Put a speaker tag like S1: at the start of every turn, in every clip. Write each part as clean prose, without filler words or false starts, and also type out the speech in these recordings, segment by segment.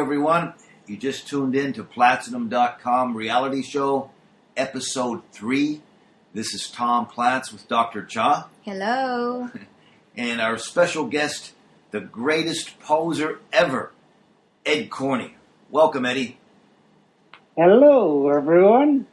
S1: everyone. You just tuned in to Platzinum.com reality show, episode 3. This is Tom Platz with Dr. Cha.
S2: Hello.
S1: And our special guest, the greatest poser ever, Ed Corney. Welcome, Eddie.
S3: Hello, everyone.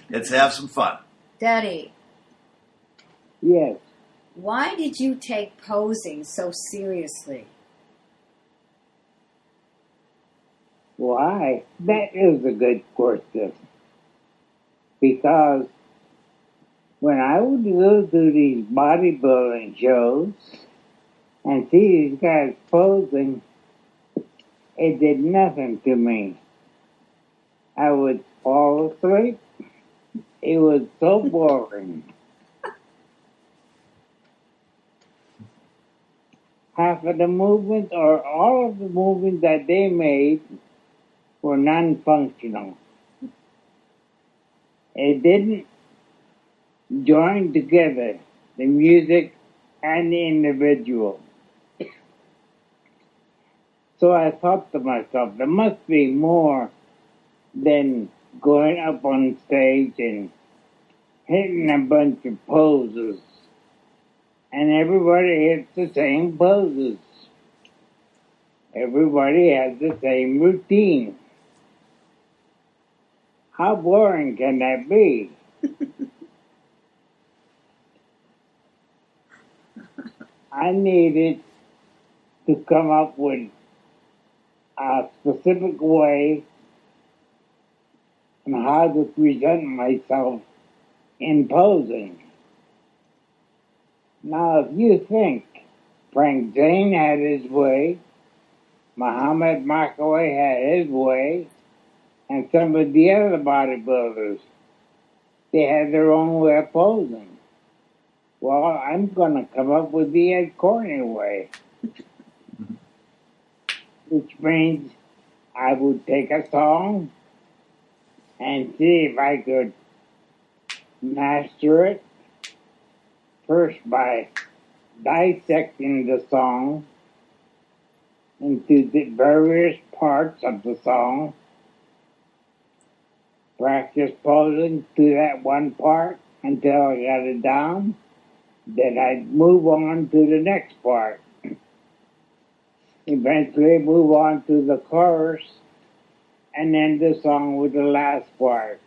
S1: Let's have some fun.
S2: Daddy,
S3: Yes.
S2: why did you take posing so seriously?
S3: Why? That is a good question. Because when I would go to these bodybuilding shows and see these guys posing, it did nothing to me. I would fall asleep. It was so boring. Half of the movements or all of the movements that they made were non-functional. It didn't join together, the music and the individual. So I thought to myself, there must be more than going up on stage and hitting a bunch of poses. And everybody hits the same poses. Everybody has the same routine. How boring can that be? I needed to come up with a specific way on how to present myself in posing. Now, if you think Frank Zane had his way, Muhammad Markaway had his way, and some of the other bodybuilders, they had their own way of posing. Well, I'm going to come up with the Ed Corney way, which means I would take a song and see if I could master it, first by dissecting the song into the various parts of the song, practice posing to that one part until I got it down, then I'd move on to the next part. Eventually move on to the chorus, and then the song with the last part.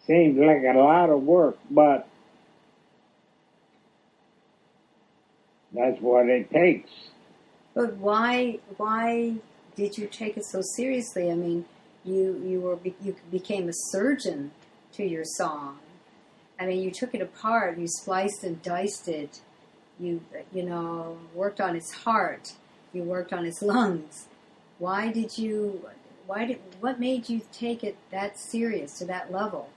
S3: Seems like a lot of work, but that's what it takes.
S2: But why did you take it so seriously? I mean, you became a surgeon to your song. I mean, you took it apart, you spliced and diced it. You worked on its heart. You worked on its lungs. What made you take it that serious to that level?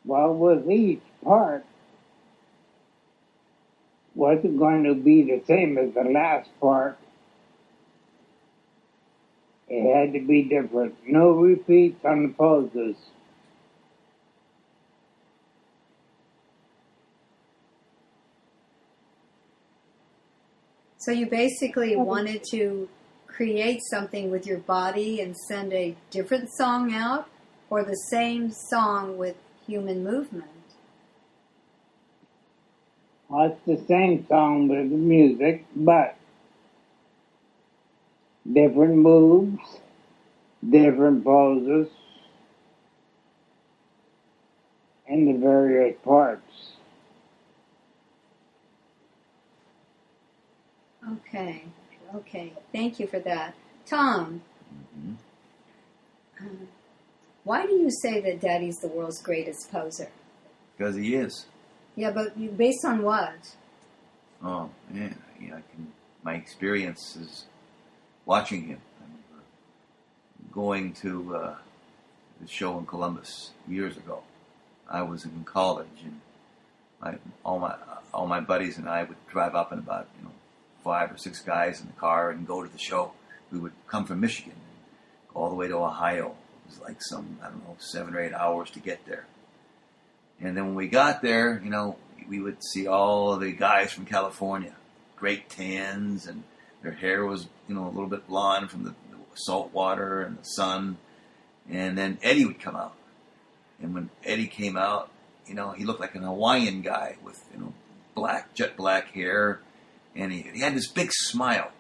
S3: Well, with each part wasn't going to be the same as the last part. It had to be different. No repeats on the poses.
S2: So you basically wanted to create something with your body and send a different song out, or the same song with human movement?
S3: Well, it's the same song with the music, but different moves, different poses, and the various parts.
S2: Okay. Thank you for that. Tom, why do you say that Daddy's the world's greatest poser?
S1: Because he is.
S2: Yeah, but based on what?
S1: Oh, yeah. My experience is watching him. I remember going to the show in Columbus years ago. I was in college, and all my buddies and I would drive up in about 5 or 6 guys in the car and go to the show. We would come from Michigan and go all the way to Ohio. It was like 7 or 8 hours to get there. And then when we got there, we would see all of the guys from California, great tans, and their hair was, a little bit blonde from the salt water and the sun. And then Eddie would come out. And when Eddie came out, he looked like an Hawaiian guy with, jet black hair. And he had this big smile,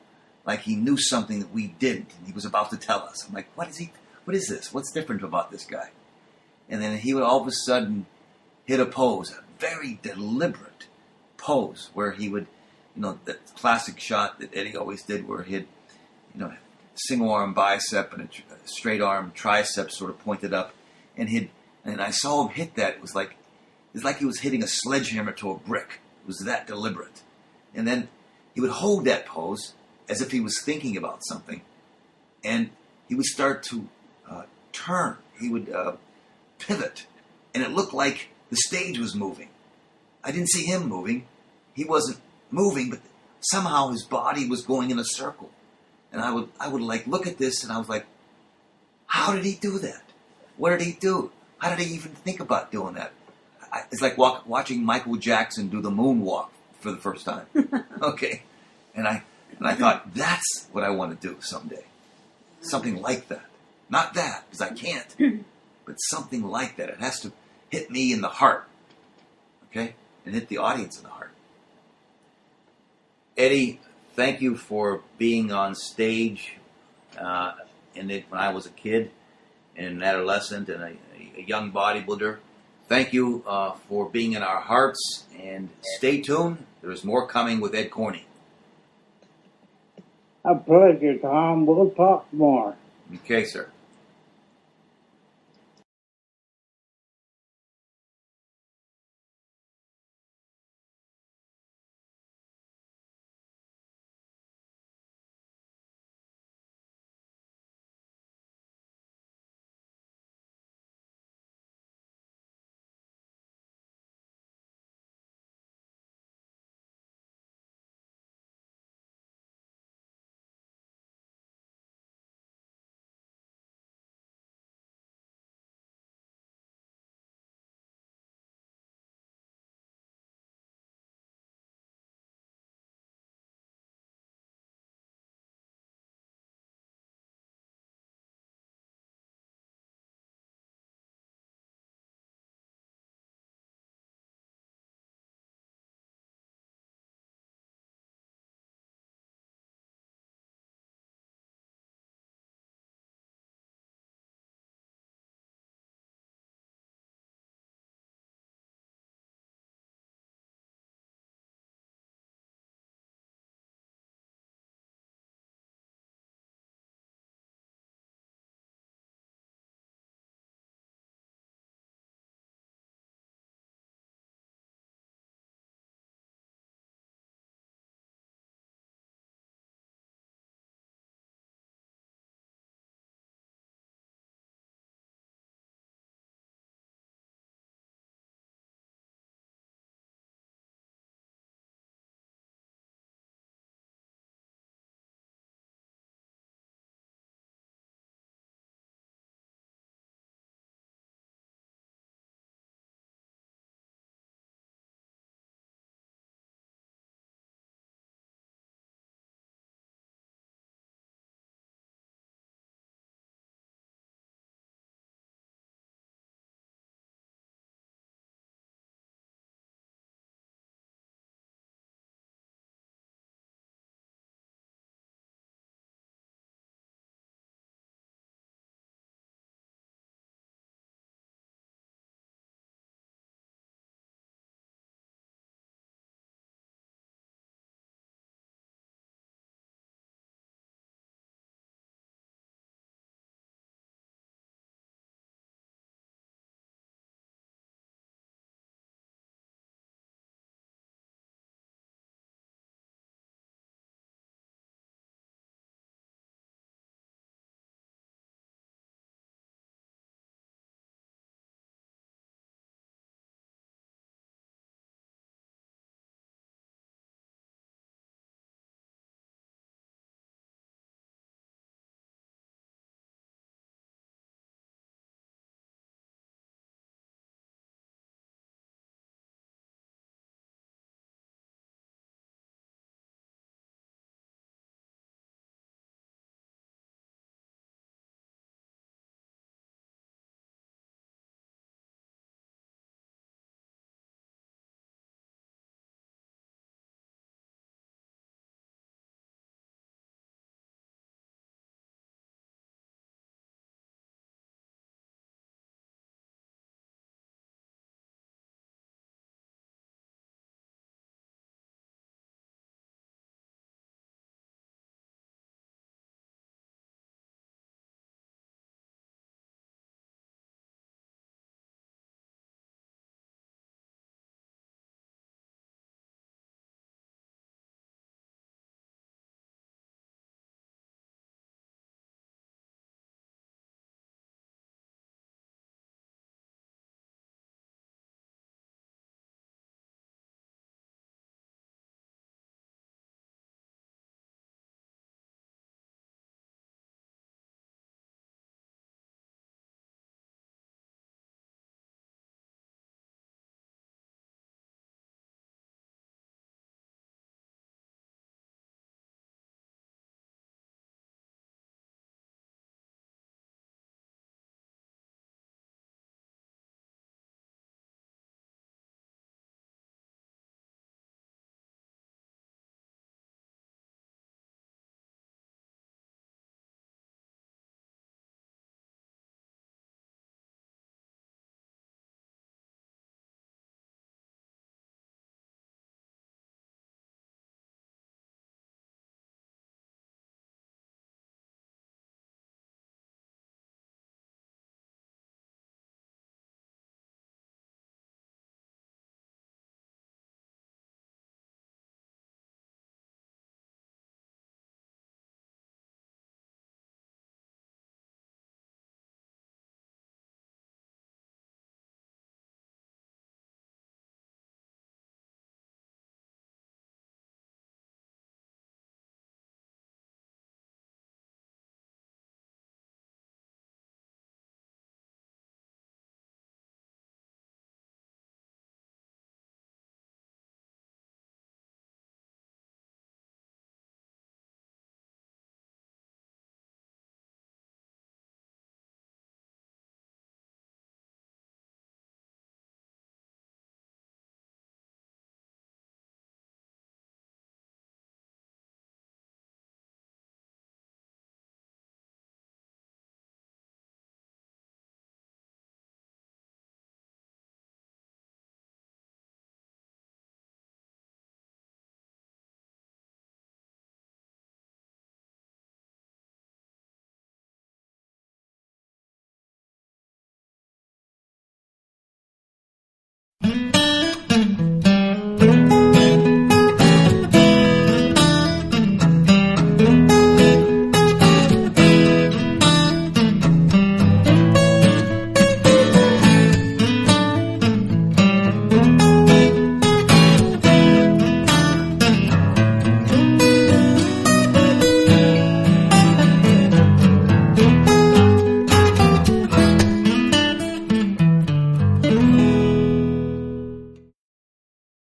S1: like he knew something that we didn't, and he was about to tell us. I'm like, what is this? What's different about this guy? And then he would all of a sudden hit a pose, a very deliberate pose, where he would, that classic shot that Eddie always did, where he'd, single arm bicep and a straight arm tricep sort of pointed up, and I saw him hit that. It was like he was hitting a sledgehammer to a brick. It was that deliberate. And then he would hold that pose as if he was thinking about something, and he would start to turn. He would pivot, and it looked like the stage was moving. I didn't see him moving. He wasn't moving, but somehow his body was going in a circle. And I would like look at this, and I was like, how did he do that? What did he do? How did he even think about doing that? It's like watching Michael Jackson do the moonwalk for the first time. Okay. And I thought, that's what I want to do someday. Something like that. Not that, because I can't. But something like that. It has to hit me in the heart. Okay? And hit the audience in the heart. Eddie, thank you for being on stage when I was a kid and an adolescent and a young bodybuilder. Thank you for being in our hearts, and stay tuned. There's more coming with Ed Corney.
S3: A pleasure, Tom. We'll talk more.
S1: Okay, sir.